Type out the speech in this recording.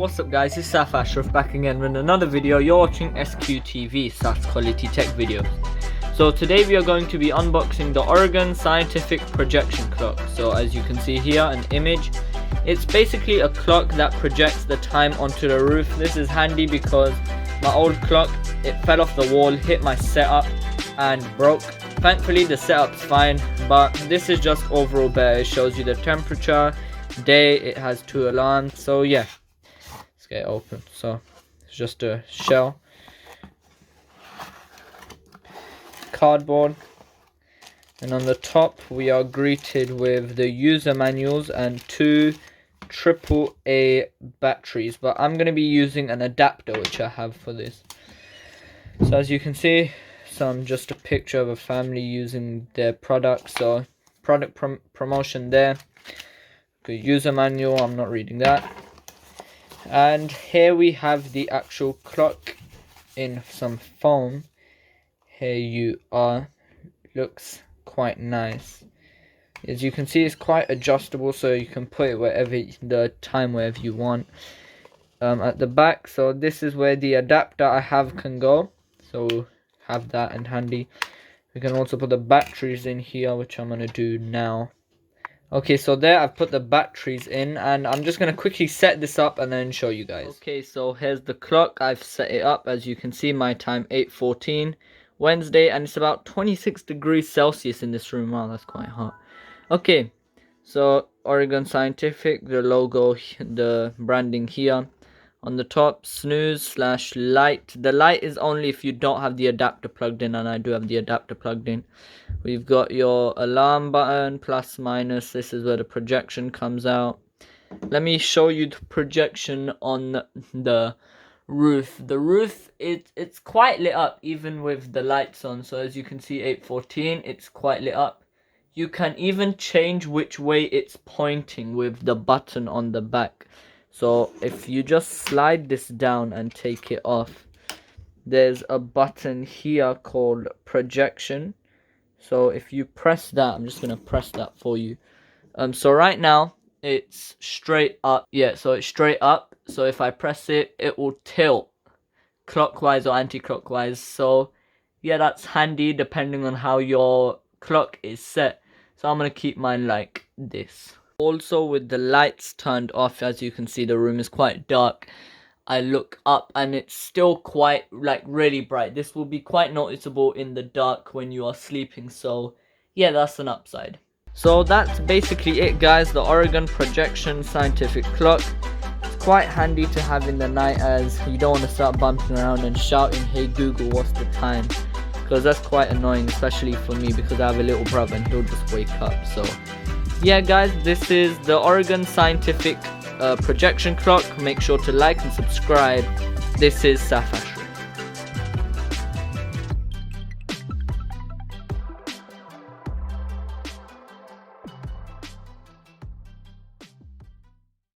What's up guys, it's Saf Ashraf back again with another video. You're watching SQTV, SAS Quality Tech Videos. So today we are going to be unboxing the Oregon Scientific Projection Clock. So as you can see here, an image. It's basically a clock that projects the time onto the roof. This is handy because my old clock, it fell off the wall, hit my setup and broke. Thankfully the setup's fine, but this is just overall better. It shows you the temperature, day, it has 2 alarms. So yeah, let's get it open. So it's just a shell, cardboard, and on the top we are greeted with the user manuals and 2 AAA batteries, but I'm going to be using an adapter which I have for this. So as you can see, just a picture of a family using their product. So product promotion there. Good user manual, I'm not reading that. And here we have the actual clock in some foam. Here you are. Looks quite nice. As you can see, it's quite adjustable, so you can put it wherever wherever you want. At the back, so this is where the adapter I have can go. So have that in handy. We can also put the batteries in here, which I'm gonna do now. Okay, so there I've put the batteries in, and I'm just gonna quickly set this up and then show you guys. Okay, so here's the clock. I've set it up. As you can see, my time 8:14 Wednesday, and it's about 26 degrees Celsius in this room. Wow, that's quite hot. Okay, so Oregon Scientific, the logo, the branding here. On the top, snooze/light. The light is only if you don't have the adapter plugged in, and I do have the adapter plugged in. We've got your alarm button, plus minus. This is where the projection comes out. Let me show you the projection on the roof. The roof, it's quite lit up even with the lights on. So as you can see, 8:14, it's quite lit up. You can even change which way it's pointing with the button on the back. So if you just slide this down and take it off, there's a button here called projection. So if you press that, I'm just gonna press that for you. So right now it's straight up. Yeah, so it's straight up. So if I press it, it will tilt clockwise or anti-clockwise. So yeah, that's handy depending on how your clock is set. So I'm gonna keep mine like this. Also, with the lights turned off, as you can see, the room is quite dark. I look up and it's still quite really bright. This will be quite noticeable in the dark when you are sleeping. So yeah, that's an upside. So that's basically it, guys. The Oregon Projection Scientific Clock. It's quite handy to have in the night, as you don't want to start bumping around and shouting, "Hey Google, what's the time?" Because that's quite annoying, especially for me because I have a little brother and he'll just wake up. So yeah guys, this is the Oregon Scientific Projection Clock. Make sure to like and subscribe. This is Saf Ashraf.